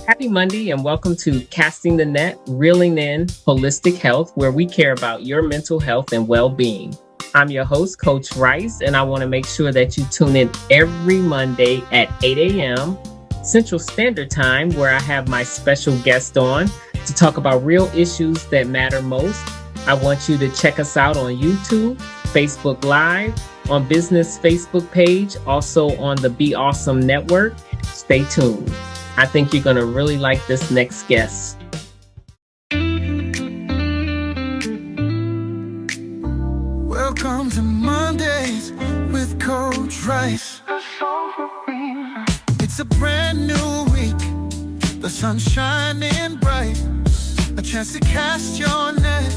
Happy Monday and welcome to Casting the Net, Reeling in Holistic Health, where we care about your mental health and well-being. I'm your host, Coach Rice, and I want to make sure that you tune in every Monday at 8 a.m. Central Standard Time, where I have my special guest on to talk about real issues that matter most. I want you to check us out on YouTube, Facebook Live, on Business Facebook page, also on the Be Awesome Network. Stay tuned. I think you're going to really like this next guest. Welcome to Mondays with Coach Rice. It's a brand new week, the sun's shining bright, a chance to cast your net,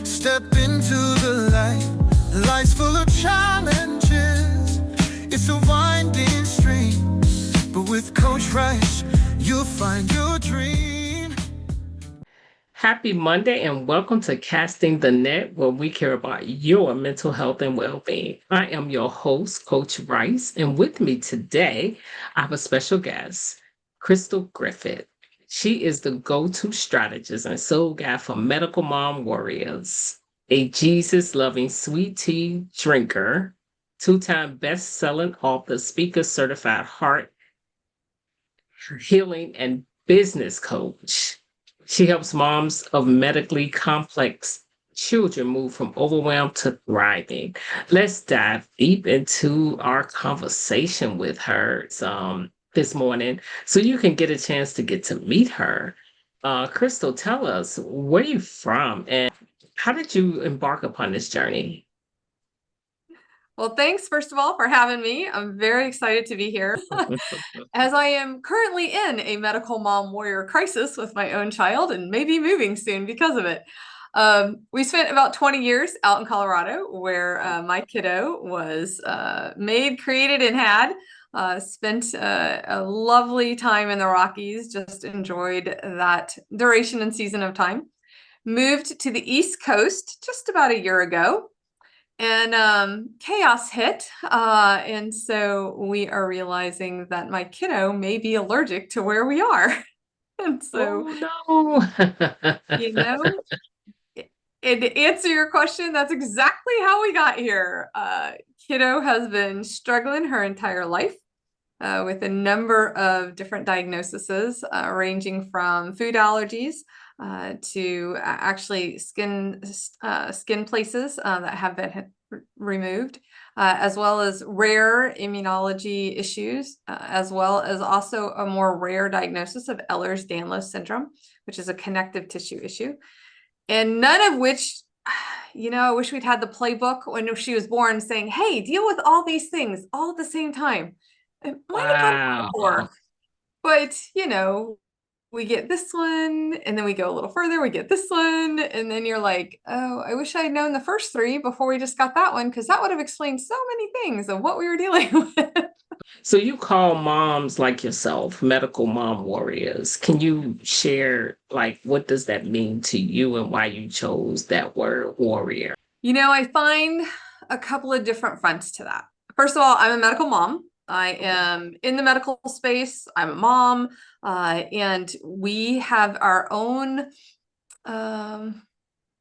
step into the light. Life's full of challenges, it's a winding stream, but with Coach Rice, you'll find your dream. Happy Monday and welcome to Casting the Net, where we care about your mental health and well-being. I am your host, Coach Rice, and with me today, I have a special guest, Crystal Griffith. She is the go-to strategist and soul guide for medical mom warriors, a Jesus-loving sweet tea drinker, two-time best-selling author, speaker, certified heart healing and business coach. She helps moms of medically complex children move from overwhelmed to thriving. Let's dive deep into our conversation with her this morning so you can get a chance to get to meet her. Crystal, tell us, where are you from and how did you embark upon this journey? Well, thanks, first of all, for having me. I'm very excited to be here, as I am currently in a medical mom warrior crisis with my own child and maybe moving soon because of it. We spent about 20 years out in Colorado where my kiddo was made, created, and had. Spent a lovely time in the Rockies, just enjoyed that duration and season of time. Moved to the East Coast just about a year ago. And chaos hit. And so we are realizing that my kiddo may be allergic to where we are. And so, you know, and to answer your question, that's exactly how we got here. Kiddo has been struggling her entire life with a number of different diagnoses, ranging from food allergies to actually skin places that have been removed, as well as rare immunology issues, as well as also a more rare diagnosis of Ehlers-Danlos syndrome, which is a connective tissue issue. And none of which, I wish we'd had the playbook when she was born saying, hey, deal with all these things all at the same time. It might have gone work, but we get this one and then we go a little further, we get this one, and then you're like, oh, I wish I had known the first three before we just got that one, because that would have explained so many things of what we were dealing with. So you call moms like yourself medical mom warriors. Can you share, what does that mean to you and why you chose that word warrior? I find a couple of different fronts to that. First of all, I'm a medical mom. I am in the medical space. I'm a mom, and we have our own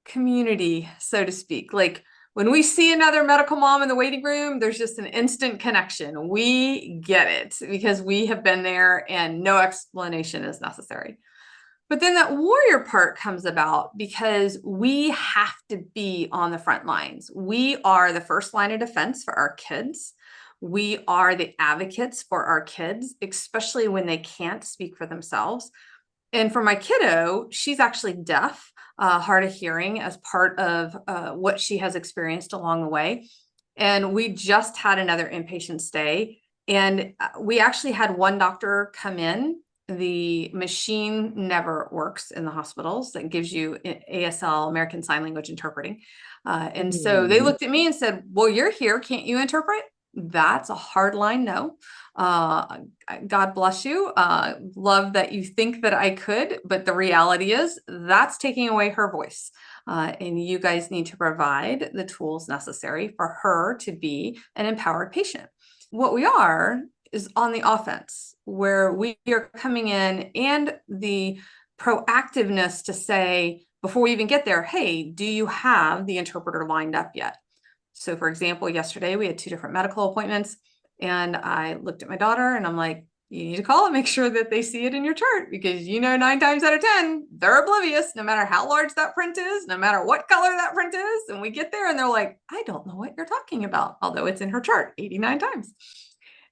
community, so to speak. Like when we see another medical mom in the waiting room, there's just an instant connection. We get it because we have been there and no explanation is necessary. But then that warrior part comes about because we have to be on the front lines. We are the first line of defense for our kids. We are the advocates for our kids, especially when they can't speak for themselves. And for my kiddo, she's actually deaf, hard of hearing as part of what she has experienced along the way. And we just had another inpatient stay. And we actually had one doctor come in. The machine never works in the hospitals that gives you ASL, American Sign Language interpreting. And so they looked at me and said, well, you're here. Can't you interpret? That's a hard line no. God bless you. Love that you think that I could, but the reality is that's taking away her voice. And you guys need to provide the tools necessary for her to be an empowered patient. What we are is on the offense, where we are coming in, and the proactiveness to say, before we even get there, hey, do you have the interpreter lined up yet? So for example, yesterday we had 2 different medical appointments, and I looked at my daughter and I'm like, you need to call and make sure that they see it in your chart, because 9 times out of 10, they're oblivious, no matter how large that print is, no matter what color that print is. And we get there and they're like, I don't know what you're talking about, although it's in her chart 89 times.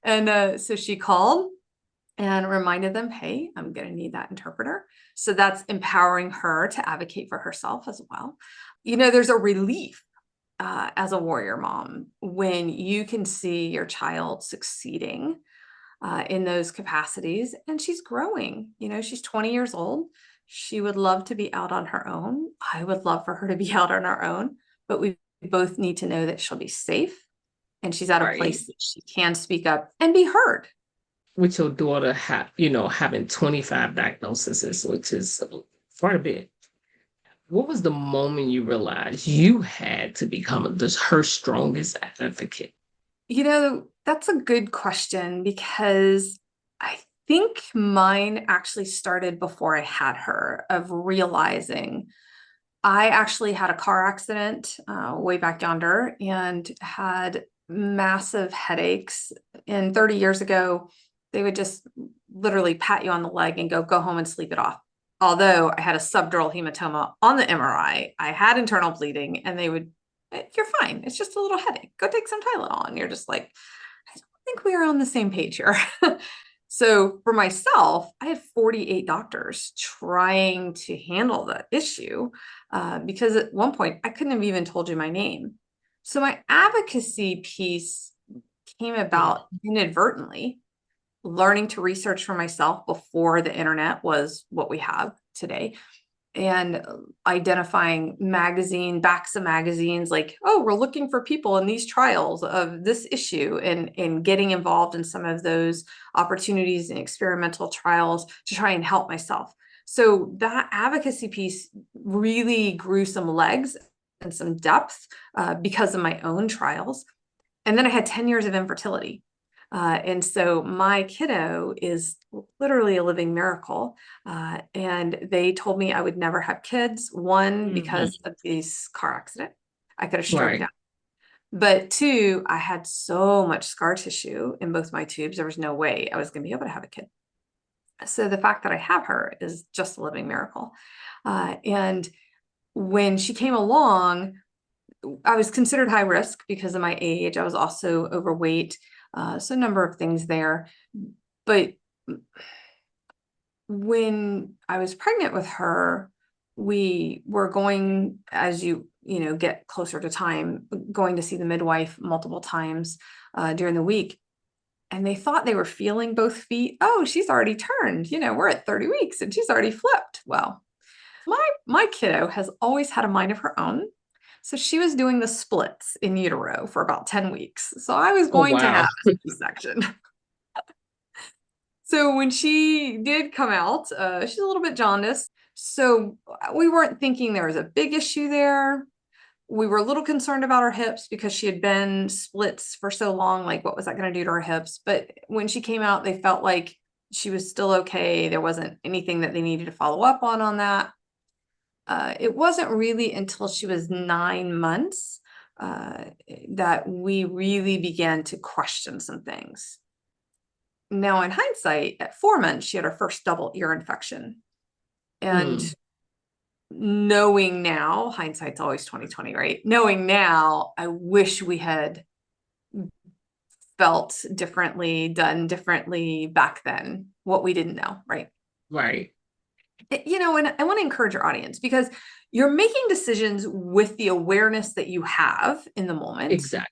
And so she called and reminded them, hey, I'm going to need that interpreter. So that's empowering her to advocate for herself as well. There's a relief as a warrior mom when you can see your child succeeding in those capacities, and she's growing. She's 20 years old. She would love to be out on her own. I would love for her to be out on her own, but we both need to know that she'll be safe and she's at a place that she can speak up and be heard. With your daughter having 25 diagnoses, which is quite a bit. What was the moment you realized you had to become her strongest advocate? That's a good question, because I think mine actually started before I had her, of realizing I actually had a car accident way back yonder and had massive headaches. And 30 years ago, they would just literally pat you on the leg and go home and sleep it off. Although I had a subdural hematoma on the MRI, I had internal bleeding, and they would, you're fine. It's just a little headache. Go take some Tylenol. And you're just like, I don't think we are on the same page here. So for myself, I had 48 doctors trying to handle the issue because at one point I couldn't have even told you my name. So my advocacy piece came about inadvertently, learning to research for myself before the internet was what we have today, and identifying backs of magazines like, oh, we're looking for people in these trials of this issue, and getting involved in some of those opportunities and experimental trials to try and help myself. So that advocacy piece really grew some legs and some depth because of my own trials. And then I had 10 years of infertility. And so my kiddo is literally a living miracle. And they told me I would never have kids. One, because of this car accident, I could have stroked out. But 2, I had so much scar tissue in both my tubes, there was no way I was going to be able to have a kid. So the fact that I have her is just a living miracle. And when she came along, I was considered high risk because of my age. I was also overweight. So a number of things there. But when I was pregnant with her, we were going, as you get closer to time, going to see the midwife multiple times during the week. And they thought they were feeling both feet. Oh, she's already turned. We're at 30 weeks and she's already flipped. Well, my kiddo has always had a mind of her own. So she was doing the splits in utero for about 10 weeks. So I was going to have a C-section. So when she did come out, she's a little bit jaundiced. So we weren't thinking there was a big issue there. We were a little concerned about her hips because she had been splits for so long. Like, what was that going to do to her hips? But when she came out, they felt like she was still okay. There wasn't anything that they needed to follow up on that. It wasn't really until she was 9 months that we really began to question some things. Now, in hindsight, at 4 months, she had her first double ear infection. And knowing now, hindsight's always 20/20, right? Knowing now, I wish we had felt differently, done differently back then, what we didn't know, right? Right. And I want to encourage your audience, because you're making decisions with the awareness that you have in the moment. Exactly.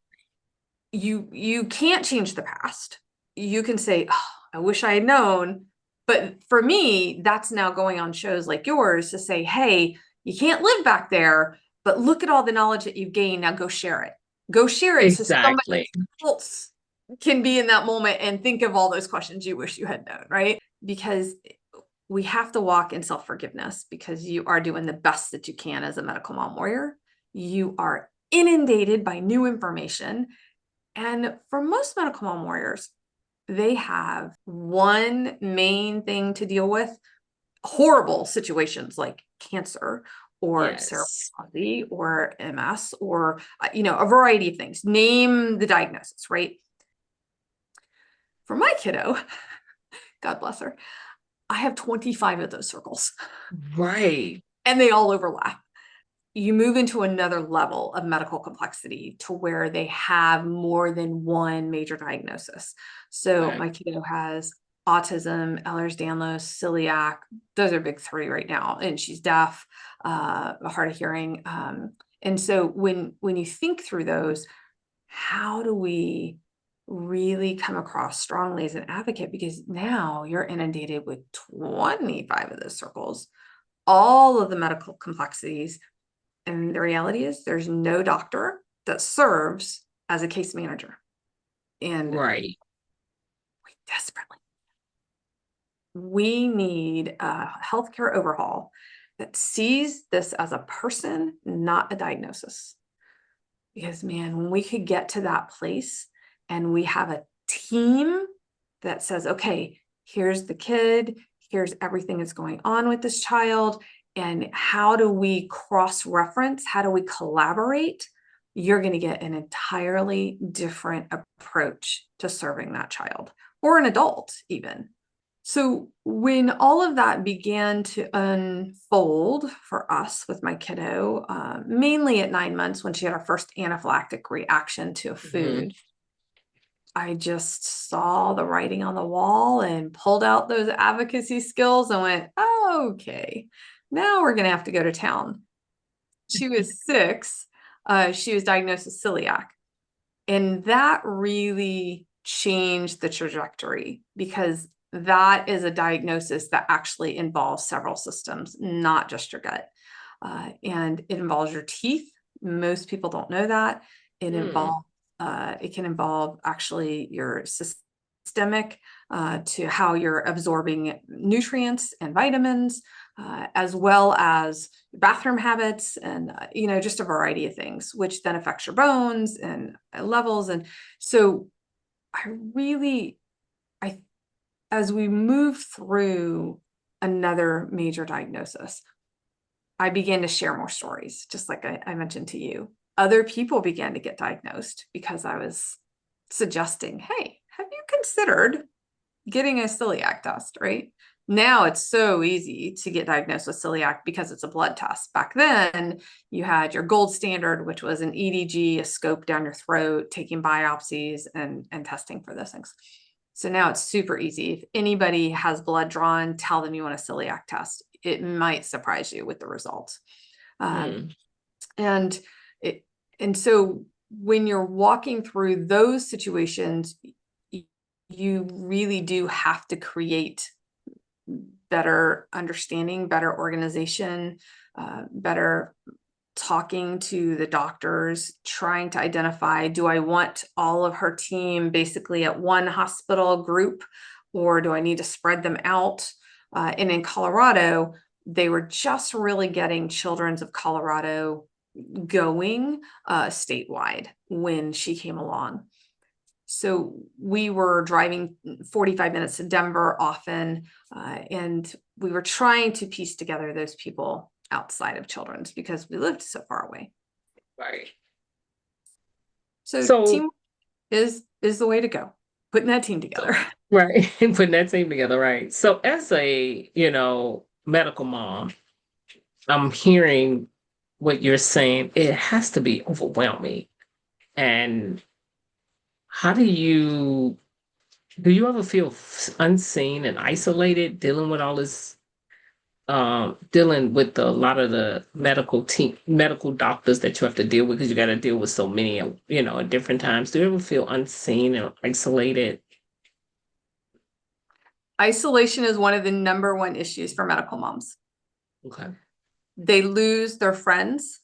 You can't change the past. You can say, oh, I wish I had known. But for me, that's now going on shows like yours to say, hey, you can't live back there, but look at all the knowledge that you've gained. Now go share it. Go share it. Exactly. So somebody else can be in that moment and think of all those questions you wish you had known, right? Because we have to walk in self-forgiveness, because you are doing the best that you can as a medical mom warrior. You are inundated by new information. And for most medical mom warriors, they have one main thing to deal with, horrible situations like cancer or cerebral Yes. palsy or MS or, a variety of things. Name the diagnosis, right? For my kiddo, God bless her, I have 25 of those circles. Right. And they all overlap. You move into another level of medical complexity to where they have more than one major diagnosis. So Right. my kiddo has autism, Ehlers-Danlos, celiac. Those are big three right now. And she's deaf, hard of hearing. And so when you think through those, how do we really come across strongly as an advocate? Because now you're inundated with 25 of those circles, all of the medical complexities. And the reality is there's no doctor that serves as a case manager. And Right. we need a healthcare overhaul that sees this as a person, not a diagnosis. Because man, when we could get to that place and we have a team that says, okay, here's the kid, here's everything that's going on with this child, and how do we cross-reference? How do we collaborate? You're going to get an entirely different approach to serving that child or an adult even. So when all of that began to unfold for us with my kiddo, mainly at 9 months when she had her first anaphylactic reaction to a food, I just saw the writing on the wall and pulled out those advocacy skills and went, oh, okay, now we're going to have to go to town. She was 6. She was diagnosed with celiac. And that really changed the trajectory because that is a diagnosis that actually involves several systems, not just your gut. And it involves your teeth. Most people don't know that. It can involve actually your systemic to how you're absorbing nutrients and vitamins, as well as bathroom habits and, just a variety of things, which then affects your bones and levels. And so as we move through another major diagnosis, I began to share more stories, just like I mentioned to you. Other people began to get diagnosed because I was suggesting, hey, have you considered getting a celiac test, right? Now it's so easy to get diagnosed with celiac because it's a blood test. Back then, you had your gold standard, which was an EDG, a scope down your throat, taking biopsies and testing for those things. So now it's super easy. If anybody has blood drawn, tell them you want a celiac test. It might surprise you with the results. And so when you're walking through those situations, you really do have to create better understanding, better organization, better talking to the doctors, trying to identify, do I want all of her team basically at one hospital group, or do I need to spread them out? And in Colorado, they were just really getting Children's of Colorado going statewide when she came along. So we were driving 45 minutes to Denver often, and we were trying to piece together those people outside of Children's because we lived so far away. Right. So team is the way to go. Putting that team together. Right. Putting that team together. Right. So as a, medical mom, I'm hearing what you're saying. It has to be overwhelming. And how do you ever feel unseen and isolated dealing with all this, dealing with a lot of the medical doctors that you have to deal with because you got to deal with so many, at different times? Do you ever feel unseen and isolated? Isolation is one of the number one issues for medical moms. Okay. They lose their friends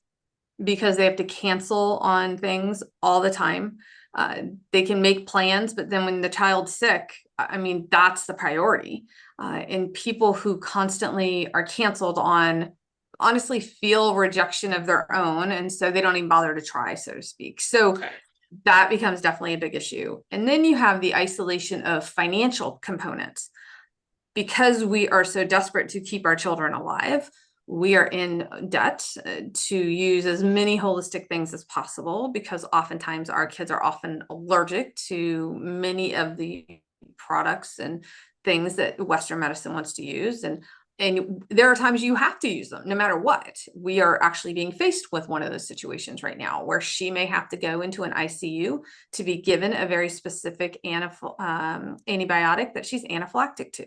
because they have to cancel on things all the time. They can make plans, but then when the child's sick, that's the priority. And people who constantly are canceled on honestly feel rejection of their own. And so they don't even bother to try, so to speak. So that becomes definitely a big issue. And then you have the isolation of financial components. Because we are so desperate to keep our children alive, we are in debt to use as many holistic things as possible, because oftentimes our kids are often allergic to many of the products and things that Western medicine wants to use. And there are times you have to use them no matter what. We are actually being faced with one of those situations right now where she may have to go into an ICU to be given a very specific antibiotic that she's anaphylactic to.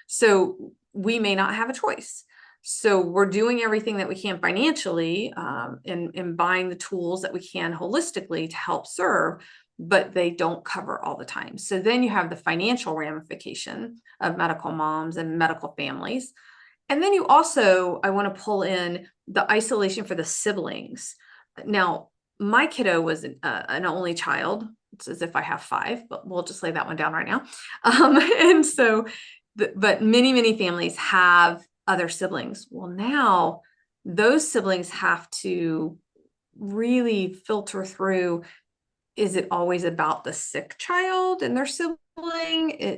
So we may not have a choice. So we're doing everything that we can financially and buying the tools that we can holistically to help serve, but they don't cover all the time. So then you have the financial ramification of medical moms and medical families. And then you also, I want to pull in the isolation for the siblings. Now, my kiddo was an only child. It's as if I have 5, but we'll just lay that one down right now. And so, but many families have other siblings. Well, now those siblings have to really filter through, is it always about the sick child and their sibling?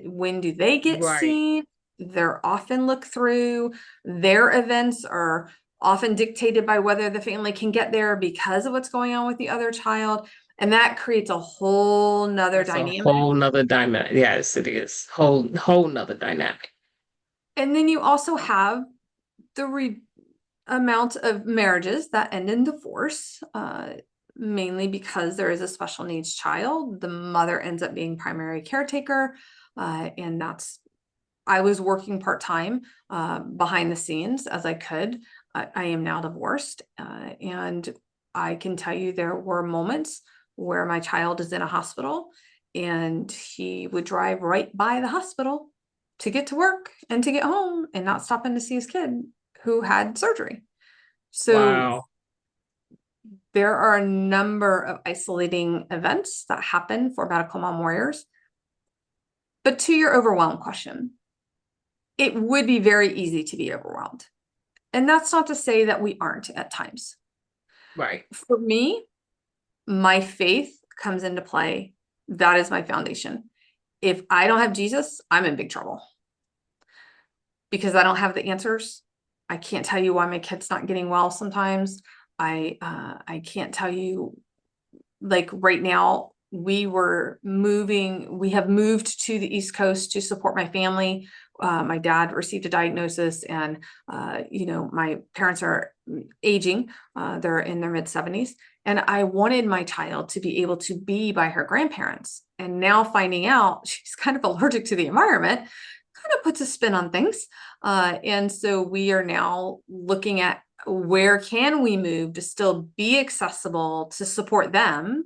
When do they get seen? They're often looked through. Their events are often dictated by whether the family can get there because of what's going on with the other child. And that creates a whole nother dynamic. A whole nother dynamic. Yes, it is. Whole nother dynamic. And then you also have the amount of marriages that end in divorce, mainly because there is a special needs child. The mother ends up being primary caretaker. And I was working part-time behind the scenes as I could. I am now divorced. And I can tell you there were moments where my child is in a hospital and he would drive right by the hospital to get to work and to get home and not stop in to see his kid who had surgery. So there are a number of isolating events that happen for medical mom warriors. But to your overwhelm question, it would be very easy to be overwhelmed. And that's not to say that we aren't at times. Right. For me, my faith comes into play. That is my foundation. If I don't have Jesus, I'm in big trouble because I don't have the answers. I can't tell you why my kid's not getting well sometimes. I can't tell you, like right now, we have moved to the East Coast to support my family. My dad received a diagnosis and, my parents are aging. They're in their mid-70s. And I wanted my child to be able to be by her grandparents. And now finding out she's kind of allergic to the environment kind of puts a spin on things. And so we are now looking at where can we move to still be accessible to support them.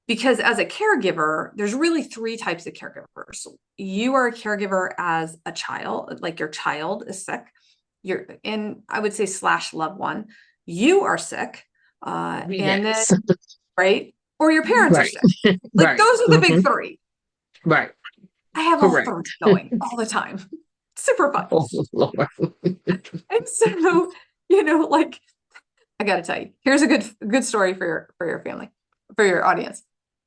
Because as a caregiver, there's really 3 types of caregivers. You are a caregiver as a child, like your child is sick. And I would say / loved one. You are sick. And then, right? Or your parents are sick. Like those are the big 3. Right. I have all 3 going all the time. Super fun. Oh, Lord. And so, I got to tell you, here's a good story for your family, for your audience.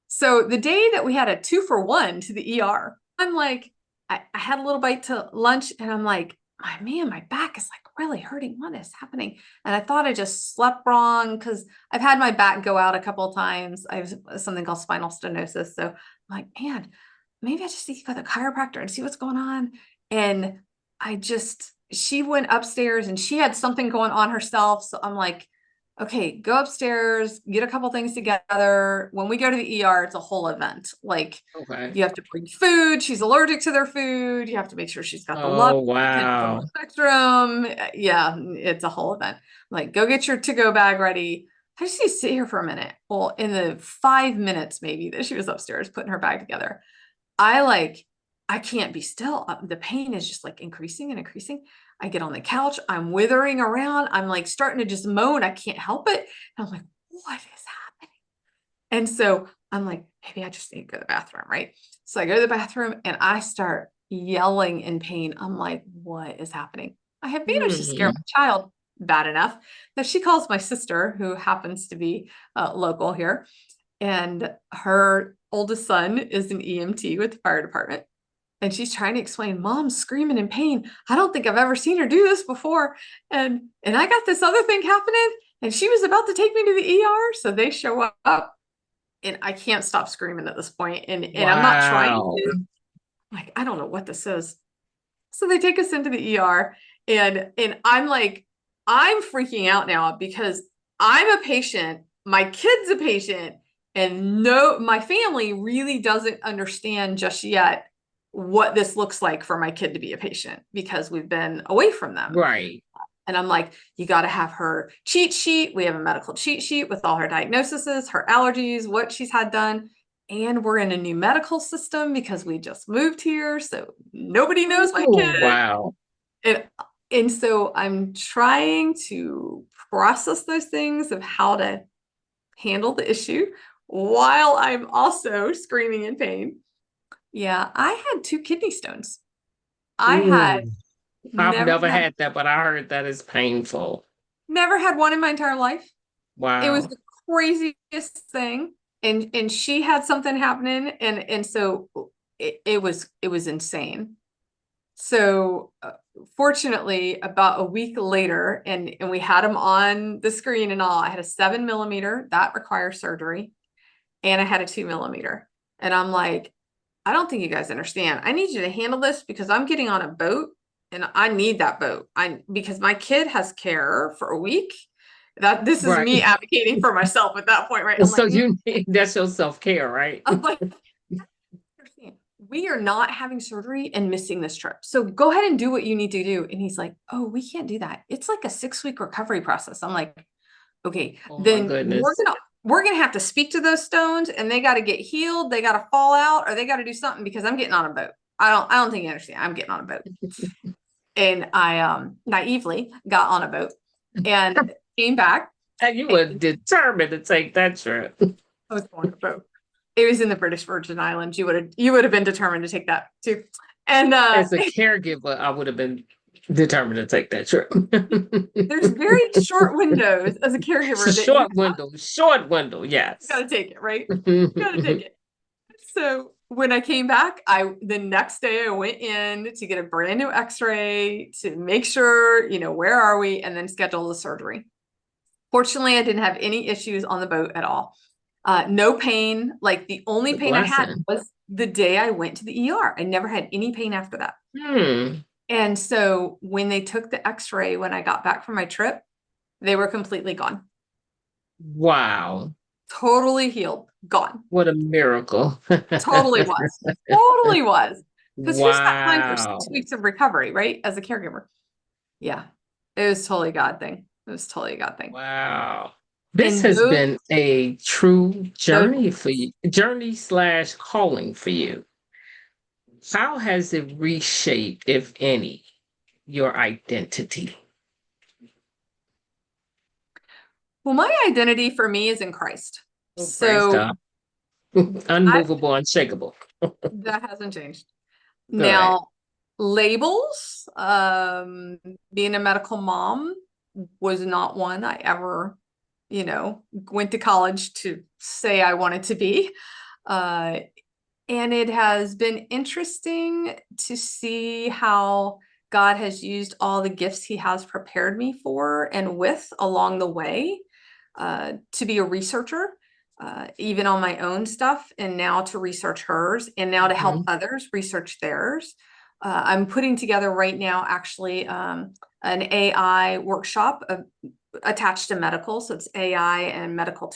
So the day that we had a 2-for-1 to the ER, I'm like, I had a little bite to lunch and I'm like, my back is like really hurting. What is happening? And I thought I just slept wrong because I've had my back go out a couple of times. I have something called spinal stenosis. So I'm like, man, maybe I just need to go to the chiropractor and see what's going on. And she went upstairs and she had something going on herself. So I'm like, okay, go upstairs, get a couple things together. When we go to the ER, it's a whole event. Like you have to bring food. She's allergic to their food. You have to make sure she's got the love spectrum. Yeah, it's a whole event. Like, go get your to-go bag ready. I just need to sit here for a minute. Well, in the 5 minutes maybe that she was upstairs putting her bag together, I can't be still. The pain is just like increasing and increasing. I get on the couch. I'm withering around. I'm like starting to just moan. I can't help it. And I'm like, what is happening? And so I'm like, maybe I just need to go to the bathroom, right? So I go to the bathroom and I start yelling in pain. I'm like, what is happening? I have managed to scare my child bad enough that she calls my sister, who happens to be local here. and her oldest son is an EMT with the fire department. And she's trying to explain, Mom's screaming in pain. I don't think I've ever seen her do this before. And I got this other thing happening, and she was about to take me to the ER. So they show up, and I can't stop screaming at this point. And I'm not trying to. Like, I don't know what this is. So they take us into the ER, and I'm like, I'm freaking out now because I'm a patient, my kid's a patient, and no, my family really doesn't understand just yet what this looks like for my kid to be a patient because we've been away from them. Right. And I'm like, you got to have her cheat sheet. We have a medical cheat sheet with all her diagnoses, her allergies, what she's had done. And we're in a new medical system because we just moved here. So nobody knows my kid. Wow. And so I'm trying to process those things of how to handle the issue while I'm also screaming in pain. Yeah, I had 2 kidney stones. I've never had that, but I heard that is painful. Never had one in my entire life. Wow. It was the craziest thing. And she had something happening, and so it was insane. So fortunately, about a week later, and we had them on the screen and all, I had a 7 millimeter that requires surgery, and I had a 2 millimeter. And I'm like, I don't think you guys understand. I need you to handle this because I'm getting on a boat, and I need that boat. Because my kid has care for a week. This is me advocating for myself at that point, right? I'm so like, that's your self-care, right? I'm like, we are not having surgery and missing this trip. So go ahead and do what you need to do. And he's like, oh, we can't do that. It's like a 6-week recovery process. I'm like, okay, then we're gonna have to speak to those stones, and they got to get healed. They got to fall out, or they got to do something because I'm getting on a boat. I don't think you understand. I'm getting on a boat. And I naively got on a boat and came back. And you were determined to take that trip. I was going on a boat. It was in the British Virgin Islands. You would have been determined to take that too. And as a caregiver, I would have been determined to take that trip. There's very short windows as a caregiver. Short window. Yes. You gotta take it, right? You gotta take it. So when I came back, the next day I went in to get a brand new x-ray to make sure, where are we, and then schedule the surgery. Fortunately, I didn't have any issues on the boat at all. No pain. Like the only pain I had was the day I went to the ER. I never had any pain after that. And so when they took the x-ray, when I got back from my trip, they were completely gone. Wow. Totally healed. Gone. What a miracle. Totally was. Totally was. Because who's got time for 6 weeks of recovery, right? As a caregiver. Yeah. It was totally a God thing. It was totally a God thing. Wow. This has been a true journey for you, journey/calling for you. How has it reshaped, if any, your identity? Well, my identity for me is in Christ. So unmovable, unshakable. That hasn't changed. Good. Now, labels, being a medical mom was not one I ever, went to college to say I wanted to be. And it has been interesting to see how God has used all the gifts he has prepared me for and with along the way to be a researcher, even on my own stuff, and now to research hers, and now to help others research theirs. I'm putting together right now, actually, an AI workshop attached to medical. So it's AI and medical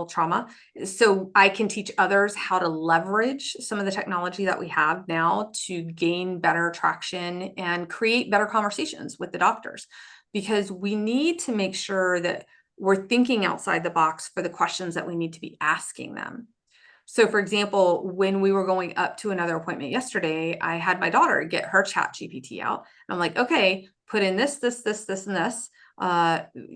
trauma. So I can teach others how to leverage some of the technology that we have now to gain better traction and create better conversations with the doctors, because we need to make sure that we're thinking outside the box for the questions that we need to be asking them. So for example, when we were going up to another appointment yesterday, I had my daughter get her chat GPT out. I'm like, okay, put in this, and this,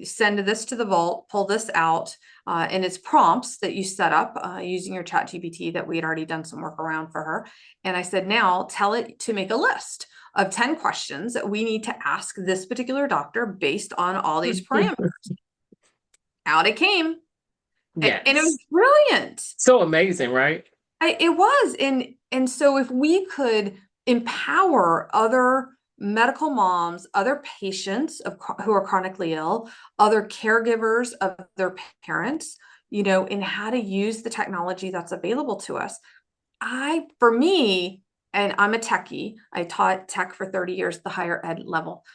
send this to the vault, pull this out, and it's prompts that you set up using your chat GPT that we had already done some work around for her. And I said, now tell it to make a list of 10 questions that we need to ask this particular doctor based on all these parameters. Out it came. And it was Yes. brilliant. So amazing, right? It was. And so if we could empower other medical moms, other patients who are chronically ill, other caregivers of their parents, in how to use the technology that's available to us. For me, and I'm a techie, I taught tech for 30 years at the higher ed level.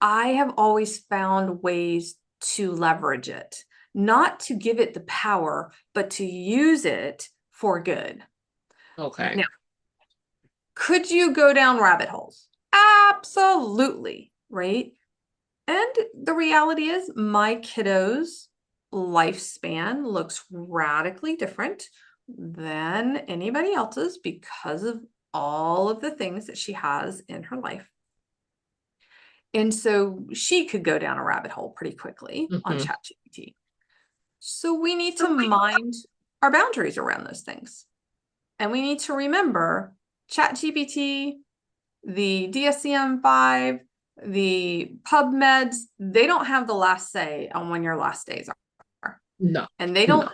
I have always found ways to leverage it, not to give it the power, but to use it for good. Okay. Now, could you go down rabbit holes? Absolutely, right? And the reality is my kiddo's lifespan looks radically different than anybody else's because of all of the things that she has in her life. And so she could go down a rabbit hole pretty quickly on Mhm. ChatGPT. So we need to mind our boundaries around those things. And we need to remember ChatGPT, the DSM-5, the PubMeds, they don't have the last say on when your last days are. No, And they don't. no.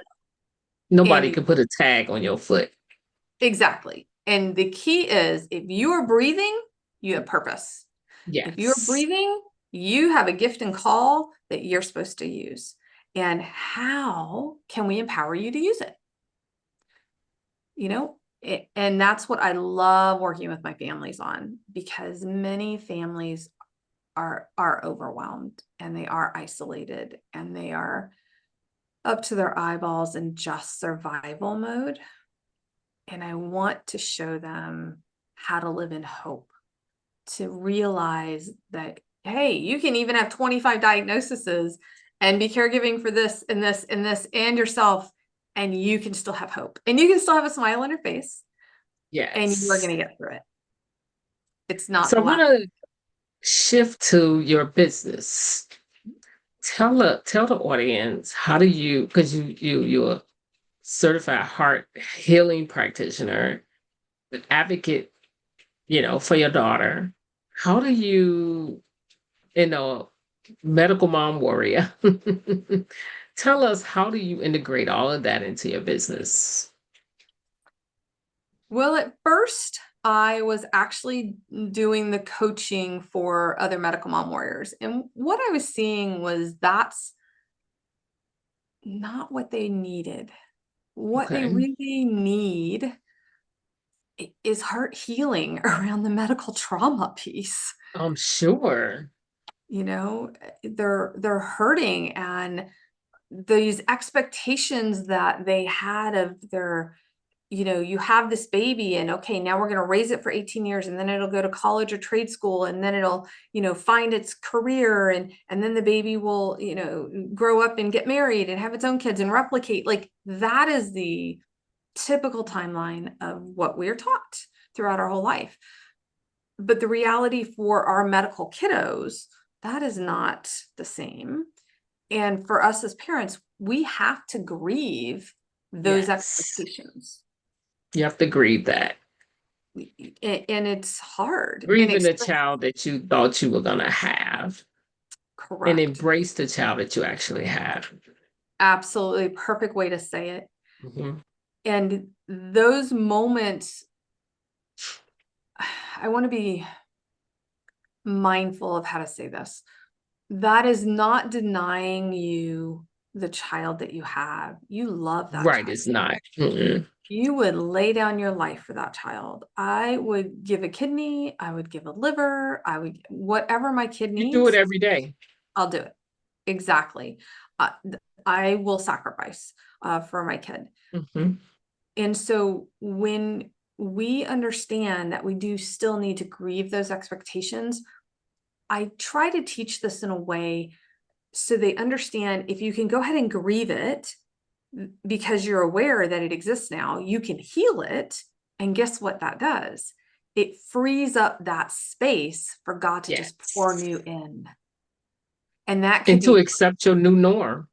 Nobody And can put a tag on your foot. exactly. And the key is if you are breathing, you have purpose. If you're Yes. breathing, you have a gift and call that you're supposed to use. And how can we empower you to use it? And that's what I love working with my families on, because many families are overwhelmed and they are isolated and they are up to their eyeballs in just survival mode. And I want to show them how to live in hope, to realize that, hey, you can even have 25 diagnoses and be caregiving for this and this and this and yourself, and you can still have hope and you can still have a smile on your face. And you are Yes. going to get through it. It's not So the I want last. to shift to your business. Tell the audience, how do you, because you're a certified heart healing practitioner, an advocate, for your daughter. How do you, medical mom warrior, tell us, how do you integrate all of that into your business? Well, at first, I was actually doing the coaching for other medical mom warriors. And what I was seeing was that's not what they needed. What they Okay. really need is heart healing around the medical trauma piece. I'm sure. They're hurting, and these expectations that they had of their, you have this baby and okay, now we're going to raise it for 18 years and then it'll go to college or trade school and then it'll, find its career and then the baby will, grow up and get married and have its own kids and replicate. Like that is the typical timeline of what we are taught throughout our whole life. But the reality for our medical kiddos, that is not the same. And for us as parents, we have to grieve those Yes. expectations. You have to grieve that. And it's hard. Grieving the child that you thought you were going to have. And Correct. embrace the child that you actually have. Absolutely. Perfect way to say it. Mm-hmm. And those moments, I want to be mindful of how to say this. That is not denying you the child that you have. You love that Right, child. it's not. Mm-mm. You would lay down your life for that child. I would give a kidney. I would give a liver. I would, whatever my kid You needs. do it every day. I'll do it. Exactly. I will sacrifice for my kid. Mm-hmm. And so when we understand that we do still need to grieve those expectations, I try to teach this in a way so they understand if you can go ahead and grieve it because you're aware that it exists now, you can heal it. And guess what that does? It frees up that space for God to just pour new in. And that can And to be accept your new norm.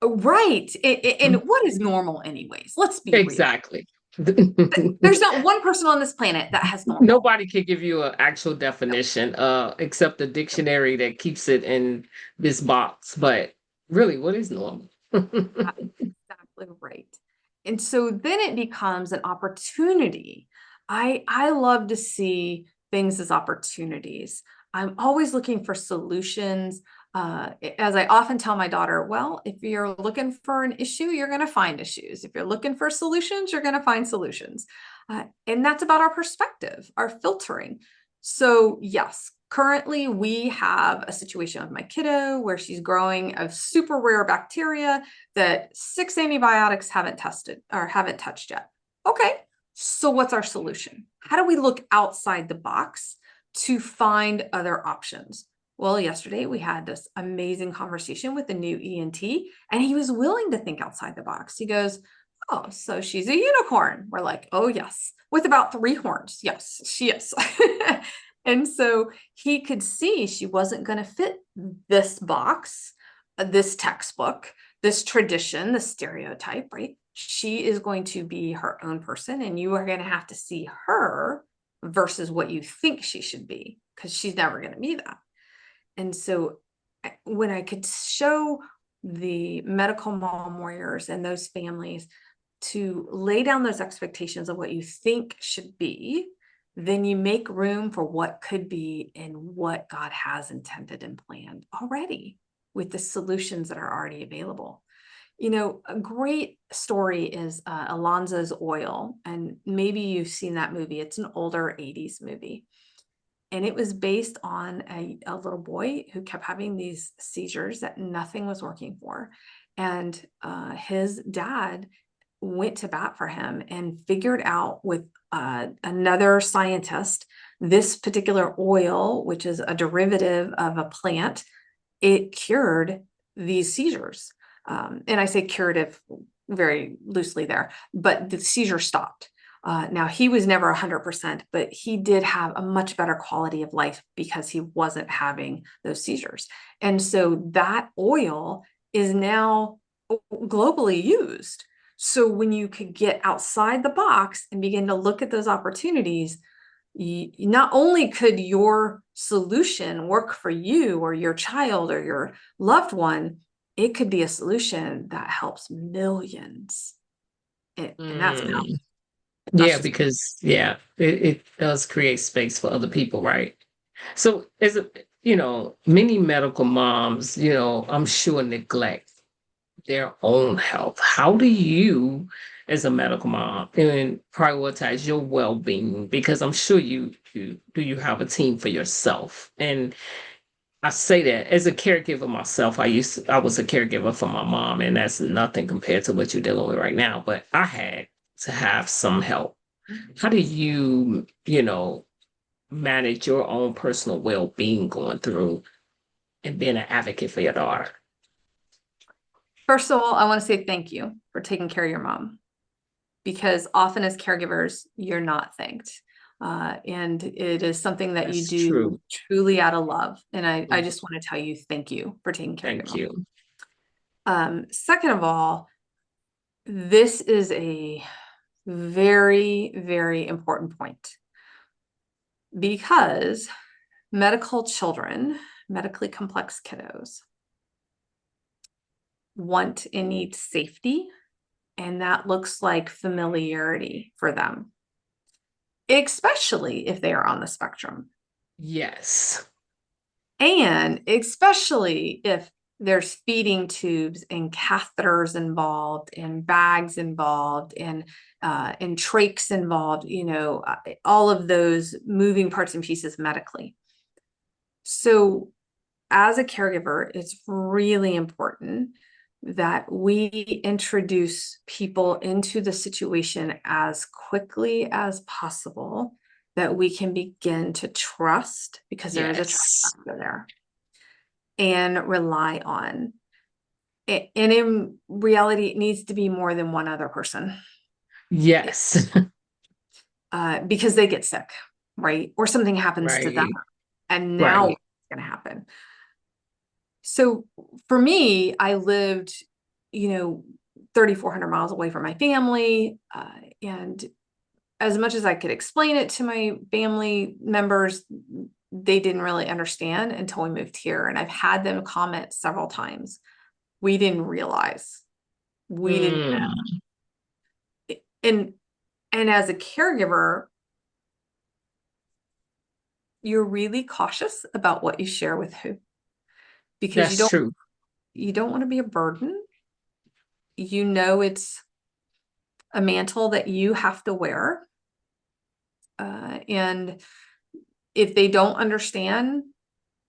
right. And what is normal anyways? Let's be Exactly. real. There's not one person on this planet that has normal. Nobody can give you an actual definition, except the dictionary that keeps it in this box. But really, what is normal? Exactly. absolutely right. And so then it becomes an opportunity. I love to see things as opportunities. I'm always looking for solutions. As I often tell my daughter, well, if you're looking for an issue, you're going to find issues. If you're looking for solutions, you're going to find solutions. And that's about our perspective, our filtering. So yes, currently we have a situation with my kiddo where she's growing a super rare bacteria that 6 antibiotics haven't tested or haven't touched yet. Okay, so what's our solution? How do we look outside the box to find other options? Well, yesterday we had this amazing conversation with the new ENT, and he was willing to think outside the box. He goes, oh, so she's a unicorn. We're like, oh, yes, with about 3 horns. Yes, she is. And so he could see she wasn't going to fit this box, this textbook, this tradition, the stereotype, right? She is going to be her own person, and you are going to have to see her versus what you think she should be, because she's never going to be that. And so when I could show the medical mom warriors and those families to lay down those expectations of what you think should be, then you make room for what could be and what God has intended and planned already with the solutions that are already available. You know, a great story is Alonzo's Oil, and maybe you've seen that movie. It's an older 80s movie. And it was based on a little boy who kept having these seizures that nothing was working for. And his dad went to bat for him and figured out with another scientist, this particular oil, which is a derivative of a plant, it cured these seizures. And I say curative very loosely there, but the seizure stopped. Now, he was never 100%, but he did have a much better quality of life because he wasn't having those seizures. And so that oil is now globally used. So when you could get outside the box and begin to look at those opportunities, not only could your solution work for you or your child or your loved one, it could be a solution that helps millions. And that's powerful. Yeah, because it does create space for other people, right? So as many medical moms, I'm sure neglect their own health. How do you, as a medical mom, and prioritize your well-being? Because I'm sure you have a team for yourself. And I say that as a caregiver myself, I was a caregiver for my mom, and that's nothing compared to what you're dealing with right now. But I had to have some help. How do you, manage your own personal well-being going through and being an advocate for your daughter? First of all, I want to say thank you for taking care of your mom, because often as caregivers, you're not thanked. And it is something that you do truly out of love. And I just want to tell you, thank you for taking care of your mom. Second of all, this is a very, very important point, because medical children, medically complex kiddos, want and need safety, and that looks like familiarity for them, especially if they are on the spectrum. Yes. And especially if there's feeding tubes and catheters involved and bags involved and trachs involved, all of those moving parts and pieces medically. So as a caregiver, it's really important that we introduce people into the situation as quickly as possible, that we can begin to trust, because there is a trust factor there, and rely on. And in reality, it needs to be more than one other person. Yes. Because they get sick, right? Or something happens to them. And now what's going to happen? So for me, I lived, 3,400 miles away from my family. And as much as I could explain it to my family members, they didn't really understand until we moved here. And I've had them comment several times, we didn't realize We didn't know. And as a caregiver, you're really cautious about what you share with who, because That's true. you don't want to be a burden. You know, it's a mantle that you have to wear. And if they don't understand,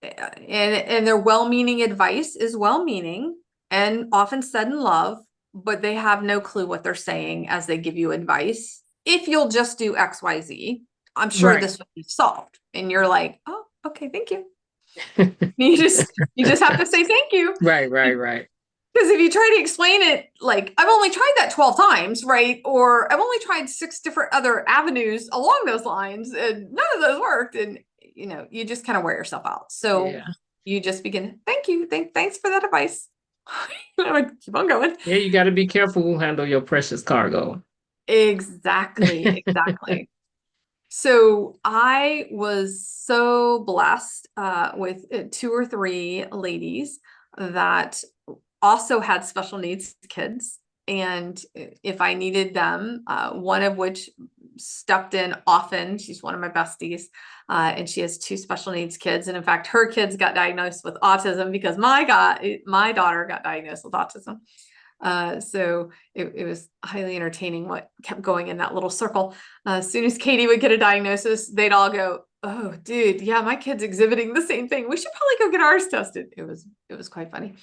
and their well-meaning advice is well-meaning and often said in love, but they have no clue what they're saying as they give you advice. If you'll just do XYZ, I'm sure Right. this would be solved. And you're like, oh, okay, thank you. You just have to say thank you. Right. Because if you try to explain it, like, I've only tried that 12 times, right? Or I've only tried 6 different other avenues along those lines, and none of those worked. And, you just kind of wear yourself out. So you just begin, thank you. Thanks for that advice. Keep on going. Yeah, you got to be careful who handle your precious cargo. Exactly. So I was so blessed with 2 or 3 ladies that also had special needs kids. And if I needed them, one of which stepped in often. She's one of my besties, and she has 2 special needs kids. And in fact, her kids got diagnosed with autism because my daughter got diagnosed with autism. So it was highly entertaining what kept going in that little circle. As soon as Katie would get a diagnosis, they'd all go, oh, dude, yeah, my kid's exhibiting the same thing. We should probably go get ours tested. It was quite funny.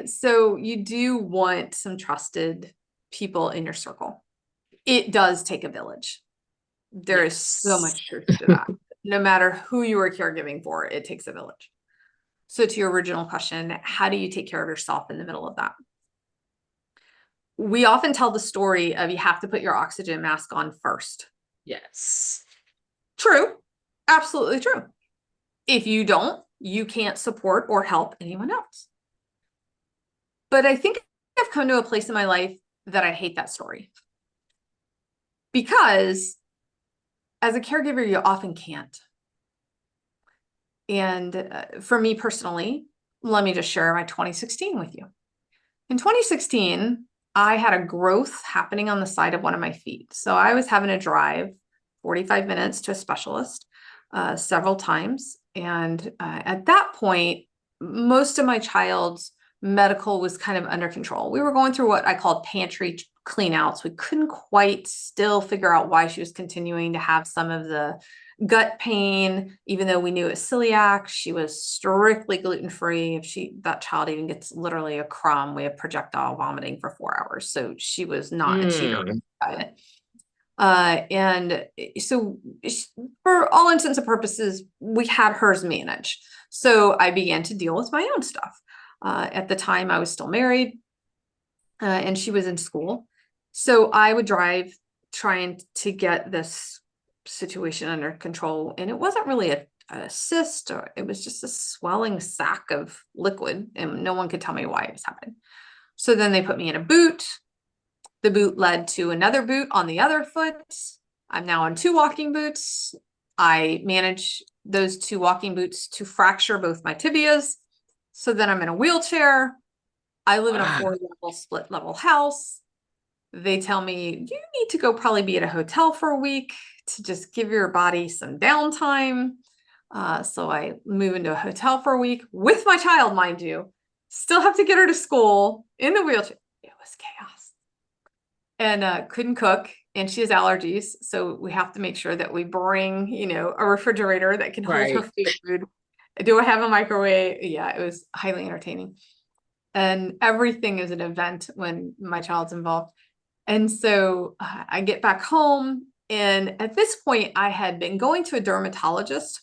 So you do want some trusted people in your circle. It does take a village. There is so much truth to that. No matter who you are caregiving for, it takes a village. So to your original question, how do you take care of yourself in the middle of that? We often tell the story of you have to put your oxygen mask on first. Yes. True. Absolutely true. If you don't, you can't support or help anyone else. But I think I've come to a place in my life that I hate that story. Because as a caregiver, you often can't. And for me personally, let me just share my 2016 with you. In 2016, I had a growth happening on the side of one of my feet. So I was having to drive 45 minutes to a specialist several times. And at that point, most of my child's medical was kind of under control. We were going through what I called pantry cleanouts. We couldn't quite still figure out why she was continuing to have some of the gut pain, even though we knew it was celiac. She was strictly gluten-free. If that child even gets literally a crumb, we have projectile vomiting for 4 hours. So she was not a cheater about it. And so for all intents and purposes, we had hers managed. So I began to deal with my own stuff. At the time I was still married, and she was in school. So I would drive trying to get this situation under control. And it wasn't really a cyst, or it was just a swelling sack of liquid, and no one could tell me why it was happening. So then they put me in a boot. The boot led to another boot on the other foot. I'm now on 2 walking boots. I manage those 2 walking boots to fracture both my tibias. So then I'm in a wheelchair. I live in a 4-level split level house. They tell me, you need to go probably be at a hotel for a week to just give your body some downtime. So I move into a hotel for a week with my child, mind you. Still have to get her to school in the wheelchair. It was chaos. And couldn't cook, and she has allergies. So we have to make sure that we bring, a refrigerator that can hold her food. Do I have a microwave? Yeah, it was highly entertaining. And everything is an event when my child's involved. And so I get back home, and at this point I had been going to a dermatologist,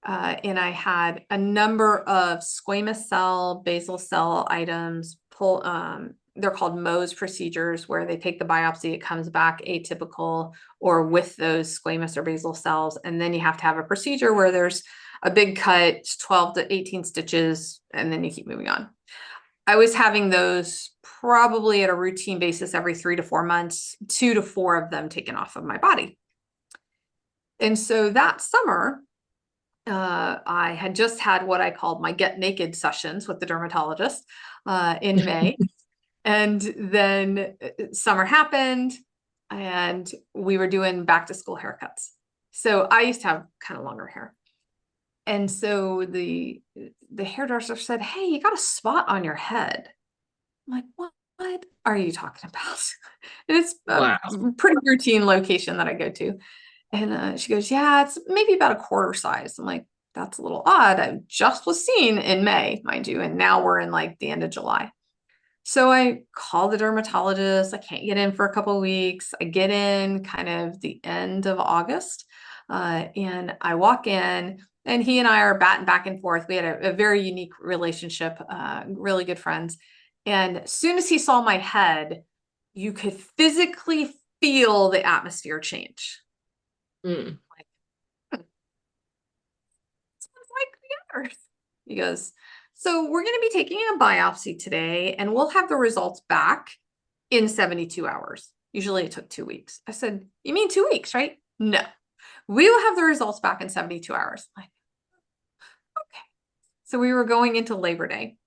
and I had a number of squamous cell, basal cell items. They're called Mohs procedures, where they take the biopsy, it comes back atypical or with those squamous or basal cells. And then you have to have a procedure where there's a big cut, 12 to 18 stitches, and then you keep moving on. I was having those probably at a routine basis every 3 to 4 months, 2 to 4 of them taken off of my body. And so that summer, I had just had what I called my get naked sessions with the dermatologist in May. And then summer happened and we were doing back to school haircuts. So I used to have kind of longer hair. And so the hairdresser said, "Hey, you got a spot on your head." I'm like, what are you talking about? And it's a pretty routine location that I go to. And she goes, "Yeah, it's maybe about a quarter size." I'm like, "That's a little odd. I just was seen in May, mind you. And now we're in like the end of July." So I call the dermatologist. I can't get in for a couple of weeks. I get in kind of the end of August. And I walk in and he and I are batting back and forth. We had a very unique relationship, really good friends. And as soon as he saw my head, you could physically feel the atmosphere change. Mm. Like, sounds like the earth. He goes, "So we're going to be taking a biopsy today and we'll have the results back in 72 hours. Usually it took 2 weeks. I said, "You mean 2 weeks, right?" "No, we will have the results back in 72 hours. I'm like, okay. So we were going into Labor Day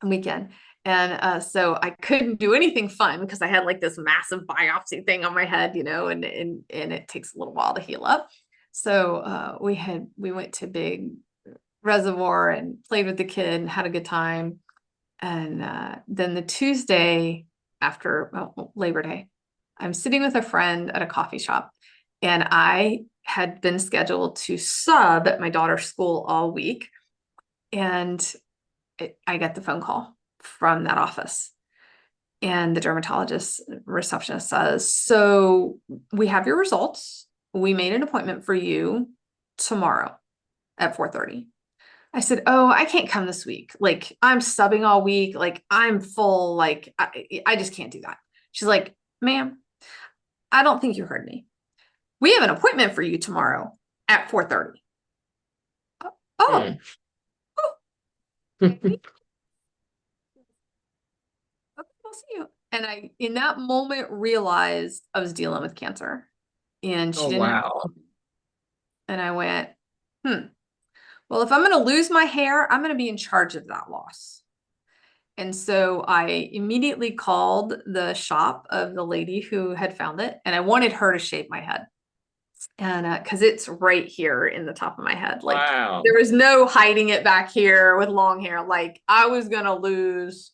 weekend. And so I couldn't do anything fun because I had like this massive biopsy thing on my head, and it takes a little while to heal up. So we went to Big Reservoir and played with the kid and had a good time. And then the Tuesday after Labor Day, I'm sitting with a friend at a coffee shop, and I had been scheduled to sub at my daughter's school all week. And I get the phone call from that office. And the dermatologist receptionist says, "So we have your results. We made an appointment for you tomorrow at 4:30. I said, "Oh, I can't come this week. Like, I'm subbing all week. Like, I'm full. Like, I just can't do that." She's like, "Ma'am, I don't think you heard me. We have an appointment for you tomorrow at 4:30. Oh, okay. Okay, I'll see you. And I, in that moment, realized I was dealing with cancer. And she didn't have. And I went, well, if I'm going to lose my hair, I'm going to be in charge of that loss. And so I immediately called the shop of the lady who had found it, and I wanted her to shave my head. And because it's right here in the top of my head. Like, there was no hiding it back here with long hair. Like, I was going to lose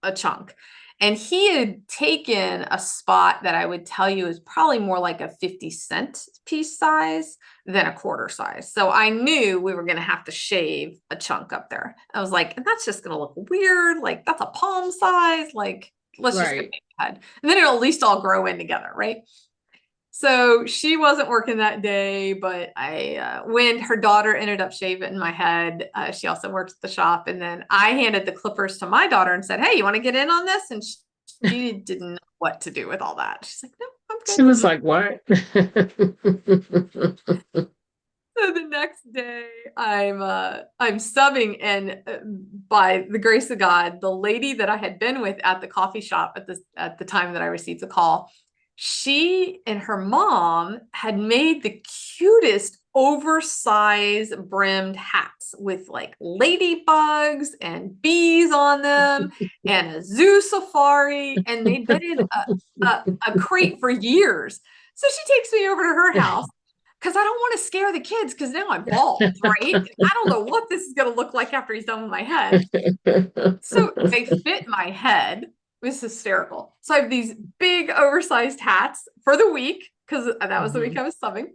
a chunk. And he had taken a spot that I would tell you is probably more like a 50-cent piece size than a quarter size. So I knew we were going to have to shave a chunk up there. I was like, that's just going to look weird. Like, that's a palm size. Like, let's just get my head. And then it'll at least all grow in together, right? So she wasn't working that day, but when her daughter ended up shaving my head, she also worked at the shop. And then I handed the clippers to my daughter and said, "Hey, you want to get in on this?" And she didn't know what to do with all that. She's like, "No, I'm good." She was like, "What?" So the next day I'm subbing, and by the grace of God, the lady that I had been with at the coffee shop at the time that I received the call, she and her mom had made the cutest oversized brimmed hats with like ladybugs and bees on them and a zoo safari, and they'd been in a crate for years. So she takes me over to her house because I don't want to scare the kids, because now I'm bald, right? I don't know what this is going to look like after he's done with my head. So they fit my head. It was hysterical. So I have these big oversized hats for the week, because that was the week I was subbing.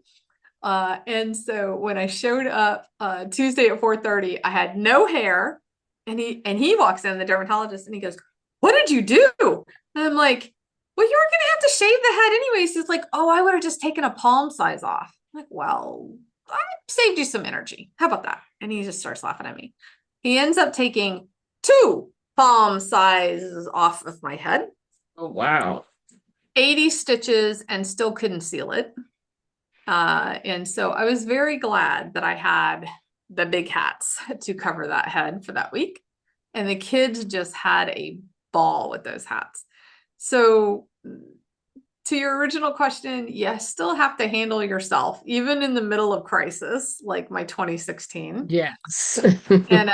And so when I showed up Tuesday at 4:30, I had no hair. And he walks in, the dermatologist, and he goes, "What did you do?" And I'm like, "Well, you were going to have to shave the head anyways." He's like, "Oh, I would have just taken a palm size off." I'm like, "Well, I saved you some energy. How about that?" And he just starts laughing at me. He ends up taking 2 palm sizes off of my head. Oh, wow. 80 stitches, and still couldn't seal it. And so I was very glad that I had the big hats to cover that head for that week. And the kids just had a ball with those hats. So to your original question, you still have to handle yourself, even in the middle of crisis, like my 2016. Yes. And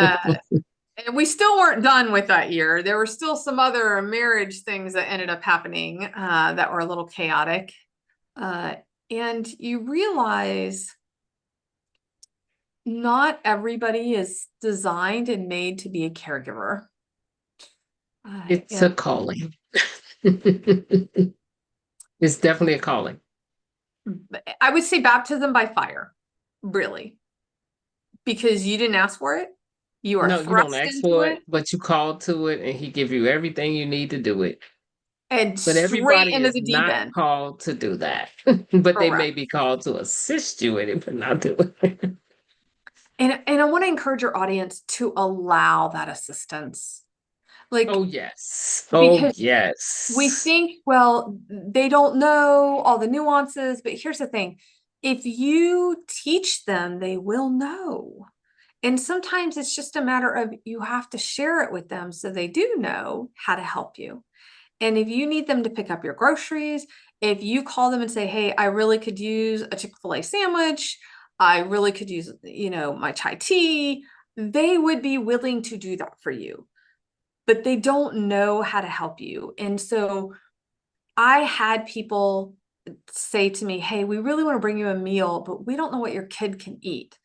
And we still weren't done with that year. There were still some other marriage things that ended up happening that were a little chaotic. And you realize not everybody is designed and made to be a caregiver. It's a calling. It's definitely a calling. I would say baptism by fire, really, because you didn't ask for it. You are No, you don't thrust ask into for it it, but you call to it and he give you everything you need to do it. and But straight everybody into is the deep not end. called to do that. But they may Correct. be called to assist you in it, but not do it. And I want to encourage your audience to allow that assistance. Like, Oh, yes. Oh, because we yes. think, well, they don't know all the nuances, but here's the thing. If you teach them, they will know. And sometimes it's just a matter of you have to share it with them so they do know how to help you. And if you need them to pick up your groceries, if you call them and say, hey, I really could use a Chick-fil-A sandwich, I really could use, my chai tea, they would be willing to do that for you, but they don't know how to help you. And so I had people say to me, hey, we really want to bring you a meal, but we don't know what your kid can eat.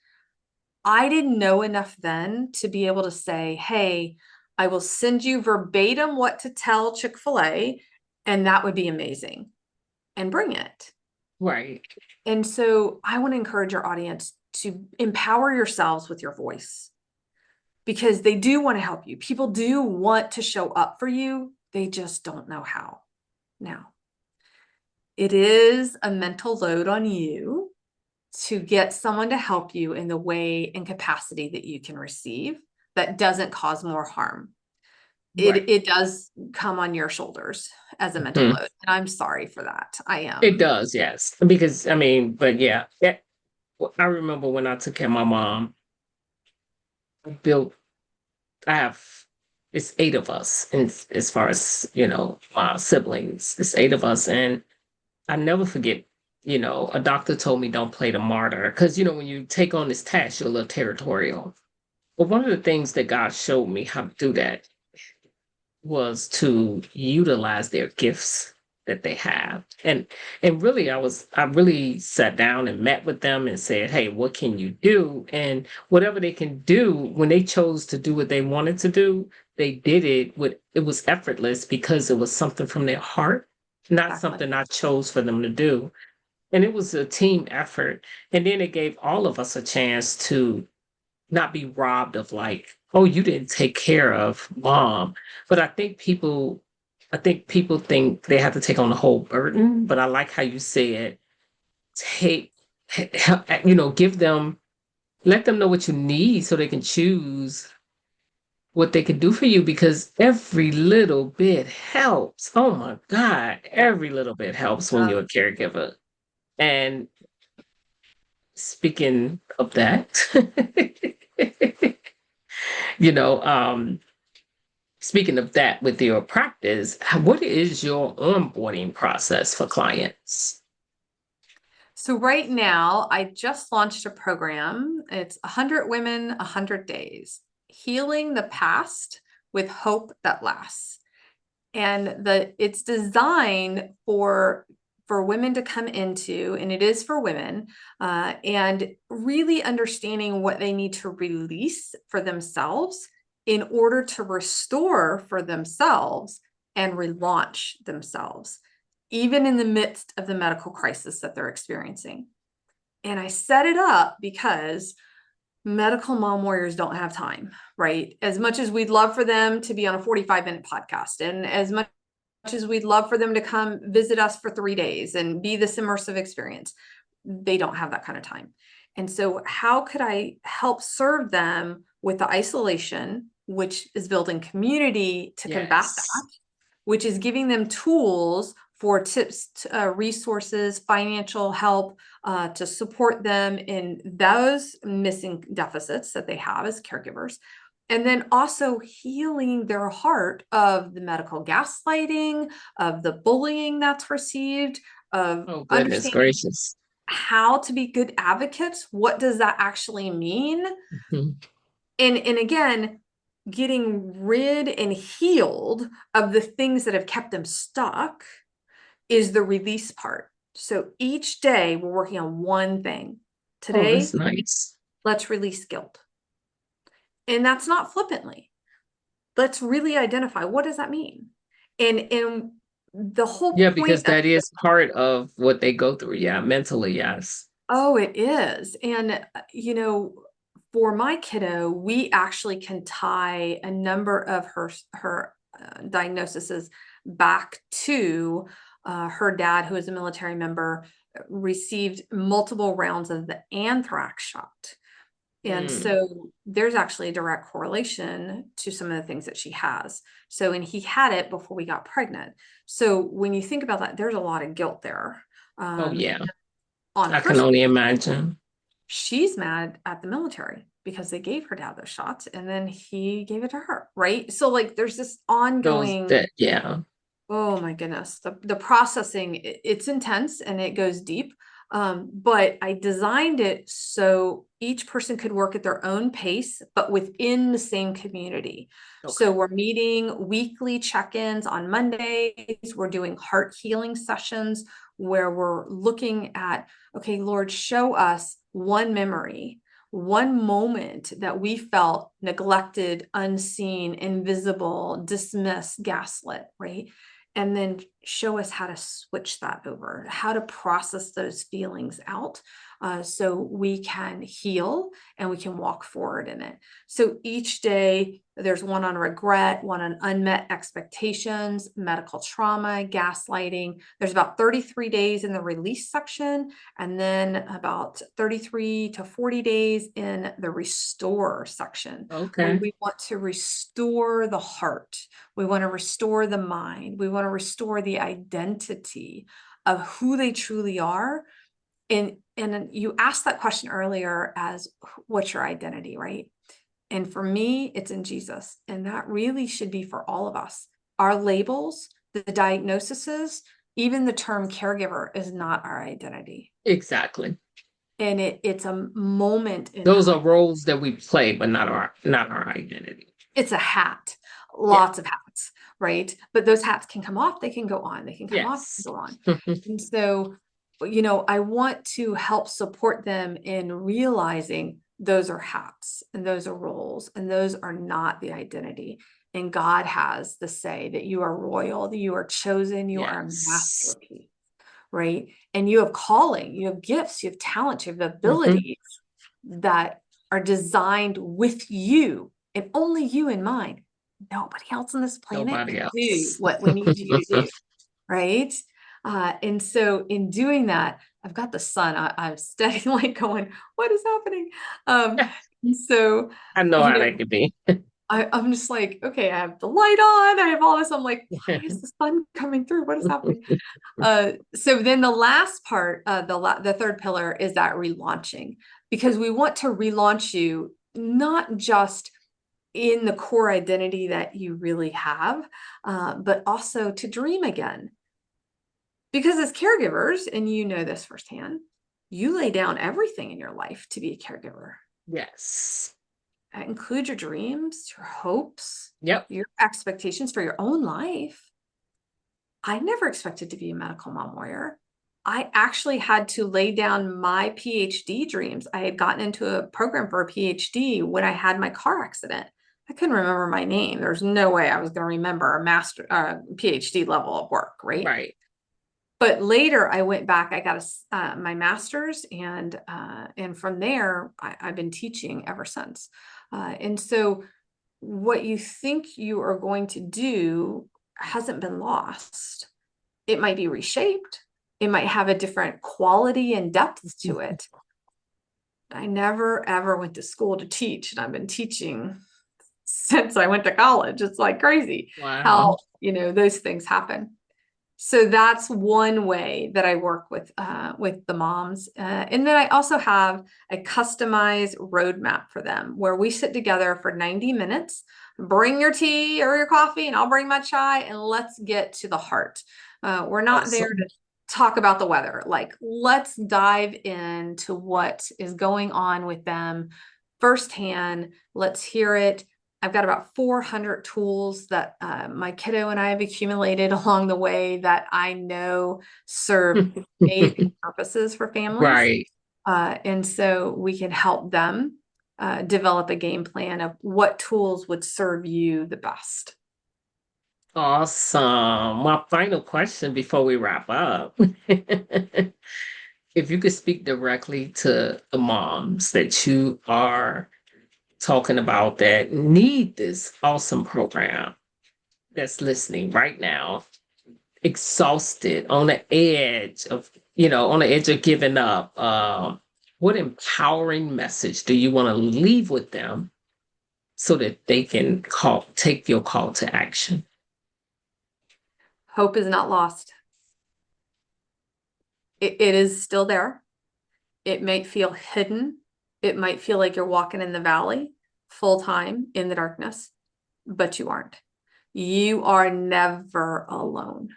I didn't know enough then to be able to say, hey, I will send you verbatim what to tell Chick-fil-A, and that would be amazing, and bring it. Right. And so I want to encourage your audience to empower yourselves with your voice, because they do want to help you. People do want to show up for you. They just don't know how. Now, it is a mental load on you to get someone to help you in the way and capacity that you can receive that doesn't cause more harm. Right. It does come on your shoulders as a mental Mhm. load. And I'm sorry for that. I am. It does, yes. Because, but yeah, I remember when I took care of my mom, I built, I have, it's 8 of us, and as far as, my siblings, it's 8 of us. And I never forget, a doctor told me don't play the martyr. Because, when you take on this task, you're a little territorial. But one of the things that God showed me how to do that was to utilize their gifts that they have. And really I really sat down and met with them and said, hey, what can you do? And whatever they can do, when they chose to do what they wanted to do, they did it was effortless because it was something from their heart, not Exactly. something I chose for them to do. And it was a team effort. And then it gave all of us a chance to not be robbed of, like, oh, you didn't take care of mom. But I think people think they have to take on the whole burden. But I like how you said, take, give them, let them know what you need so they can choose what they can do for you, because every little bit helps. Oh my God, every little bit helps when you're a caregiver. And speaking of that, you know, um, speaking of that, with your practice, what is your onboarding process for clients? So right now, I just launched a program. It's 100 Women, 100 Days, Healing the Past with Hope That Lasts. And it's designed for women to come into, and it is for women, and really understanding what they need to release for themselves in order to restore for themselves and relaunch themselves, even in the midst of the medical crisis that they're experiencing. And I set it up because medical mom warriors don't have time, right? As much as we'd love for them to be on a 45-minute podcast, and as much as we'd love for them to come visit us for 3 days and be this immersive experience, they don't have that kind of time. And so how could I help serve them with the isolation, which is building community to combat that, Yes. which is giving them tools for tips, resources, financial help to support them in those missing deficits that they have as caregivers. And then also healing their heart of the medical gaslighting, of the bullying that's received, of Oh, goodness understanding gracious. how to be good advocates. What does that actually mean? Mhm. And again, getting rid and healed of the things that have kept them stuck is the release part. So each day we're working on one thing. Oh, Today, that's nice. let's release guilt. And that's not flippantly. Let's really identify, what does that mean? And the whole Yeah, point because of that is part of what they go through. Yeah, mentally, yes. Oh, it is. And, for my kiddo, we actually can tie a number of her diagnoses back to her dad, who is a military member, received multiple rounds of the anthrax shot. And so there's actually a direct correlation to some of the things that she has. So, and he had it before we got pregnant. So when you think about that, there's a lot of guilt there. Oh, yeah. On I her can only imagine. she's mad at the military because they gave her dad those shots and then he gave it to her, right? So like there's this ongoing, Yeah. oh my goodness, the processing, it's intense and it goes deep. But I designed it so each person could work at their own pace, but within the same community. So Okay. we're meeting weekly check-ins on Mondays. We're doing heart healing sessions where we're looking at, okay, Lord, show us one memory, one moment that we felt neglected, unseen, invisible, dismissed, gaslit, right? And then show us how to switch that over, how to process those feelings out, so we can heal and we can walk forward in it. So each day there's one on regret, one on unmet expectations, medical trauma, gaslighting. There's about 33 days in the release section, and then about 33 to 40 days in the restore section. Okay. When we want to restore the heart, we want to restore the mind, we want to restore the identity of who they truly are. And you asked that question earlier as what's your identity, right? And for me, it's in Jesus. And that really should be for all of us. Our labels, the diagnoses, even the term caregiver is not our identity. Exactly. And it's a moment in Those time. are roles that we play, but not our identity. It's a hat, lots of hats, right? But those hats can come off, they can go on, they can come off, Yes. go on. And so, I want to help support them in realizing those are hats and those are roles and those are not the identity. And God has the say that you are royal, that you are chosen, you are a Yes. masterpiece, right? And you have calling, you have gifts, you have talent, you have abilities that are designed with you and only you in mind. Nobody else on this planet Nobody can else. do what we need you to do, right? And so in doing that, I've got the sun. I'm steady like going, what is happening? And so I know how that could be. I'm just like, okay, I have the light on. I have all this. I'm like, why is the sun coming through? What is happening? So then the last part, the third pillar is that relaunching, because we want to relaunch you, not just in the core identity that you really have, but also to dream again. Because as caregivers, and you know this firsthand, you lay down everything in your life to be a caregiver. Yes. That includes your dreams, your hopes, Yep. your expectations for your own life. I never expected to be a medical mom warrior. I actually had to lay down my PhD dreams. I had gotten into a program for a PhD when I had my car accident. I couldn't remember my name. There's no way I was going to remember a PhD level of work, right? Right. But later I went back, I got my master's, and from there I've been teaching ever since. And so what you think you are going to do hasn't been lost. It might be reshaped. It might have a different quality and depth to it. I never, ever went to school to teach, and I've been teaching since I went to college. It's like crazy how, those things happen. So that's one way that I work with the moms. And then I also have a customized roadmap for them where we sit together for 90 minutes, bring your tea or your coffee, and I'll bring my chai, and let's get to the heart. We're not there to talk about the weather. Like, let's dive into what is going on with them firsthand. Let's hear it. I've got about 400 tools that my kiddo and I have accumulated along the way that I know serve amazing purposes for families. Right. And so we can help them develop a game plan of what tools would serve you the best. Awesome. My final question before we wrap up. If you could speak directly to the moms that you are talking about that need this awesome program, that's listening right now, exhausted, on the edge of, on the edge of giving up, what empowering message do you want to leave with them so that they can take your call to action? Hope is not lost. It is still there. It might feel hidden. It might feel like you're walking in the valley full time in the darkness, but you aren't. You are never alone.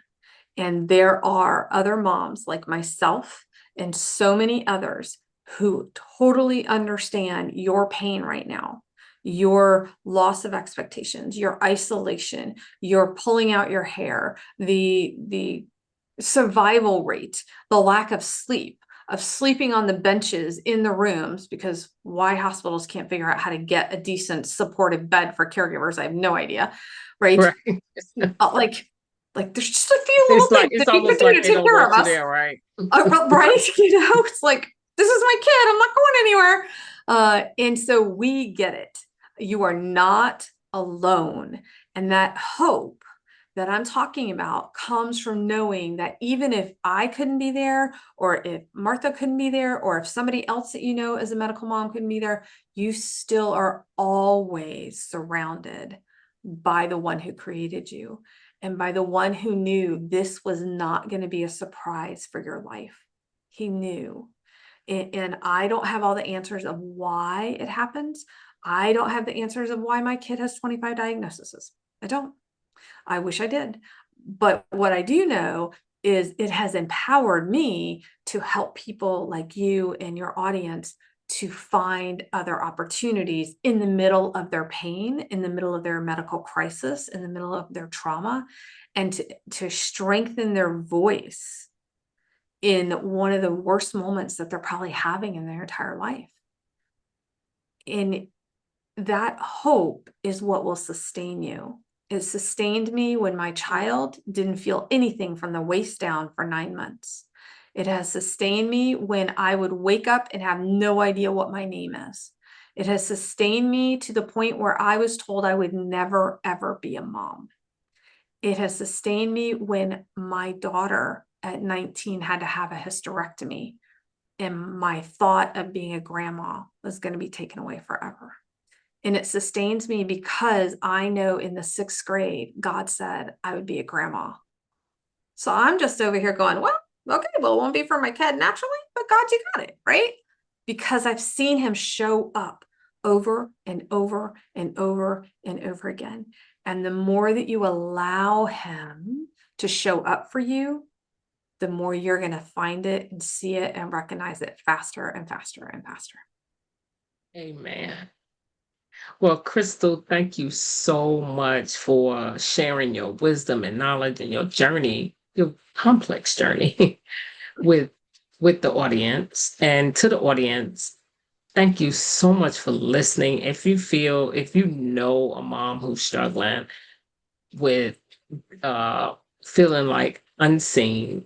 And there are other moms like myself and so many others who totally understand your pain right now, your loss of expectations, your isolation, your pulling out your hair, the survival rate, the lack of sleep, of sleeping on the benches in the rooms, because why hospitals can't figure out how to get a decent supportive bed for caregivers, I have no idea, right? Like there's just a few little things that you can do to take care of us. There, right? Right? It's like, this is my kid, I'm not going anywhere. And so we get it. You are not alone. And that hope that I'm talking about comes from knowing that even if I couldn't be there, or if Martha couldn't be there, or if somebody else that you know as a medical mom couldn't be there, you still are always surrounded by the one who created you and by the one who knew this was not going to be a surprise for your life. He knew. And I don't have all the answers of why it happens. I don't have the answers of why my kid has 25 diagnoses. I don't. I wish I did. But what I do know is it has empowered me to help people like you and your audience to find other opportunities in the middle of their pain, in the middle of their medical crisis, in the middle of their trauma, and to strengthen their voice in one of the worst moments that they're probably having in their entire life. And that hope is what will sustain you. It sustained me when my child didn't feel anything from the waist down for 9 months. It has sustained me when I would wake up and have no idea what my name is. It has sustained me to the point where I was told I would never, ever be a mom. It has sustained me when my daughter at 19 had to have a hysterectomy, and my thought of being a grandma was going to be taken away forever. And it sustains me because I know in the 6th grade, God said I would be a grandma. So I'm just over here going, well, okay, well, it won't be for my kid naturally, but God, you got it, right? Because I've seen him show up over and over and over and over again. And the more that you allow him to show up for you, the more you're going to find it and see it and recognize it faster and faster and faster. Amen. Well, Crystal, thank you so much for sharing your wisdom and knowledge and your journey, your complex journey with the audience. And to the audience, thank you so much for listening. If you know a mom who's struggling with feeling like unseen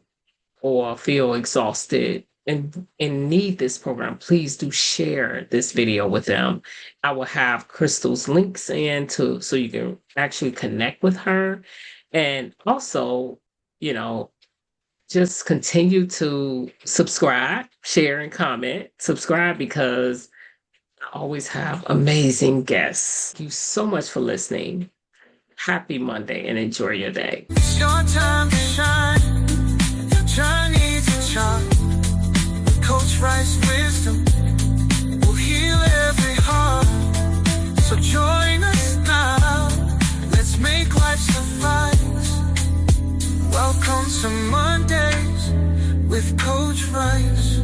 or feel exhausted and need this program, please do share this video with them. I will have Crystal's links in so you can actually connect with her. And also, just continue to subscribe, share, and comment. Subscribe because I always have amazing guests. Thank you so much for listening. Happy Monday and enjoy your day. It's your time to shine. Your journey to chart. Coach Rice wisdom will heal every heart. So join us now. Let's make life suffice. Welcome to Mondays with Coach Rice.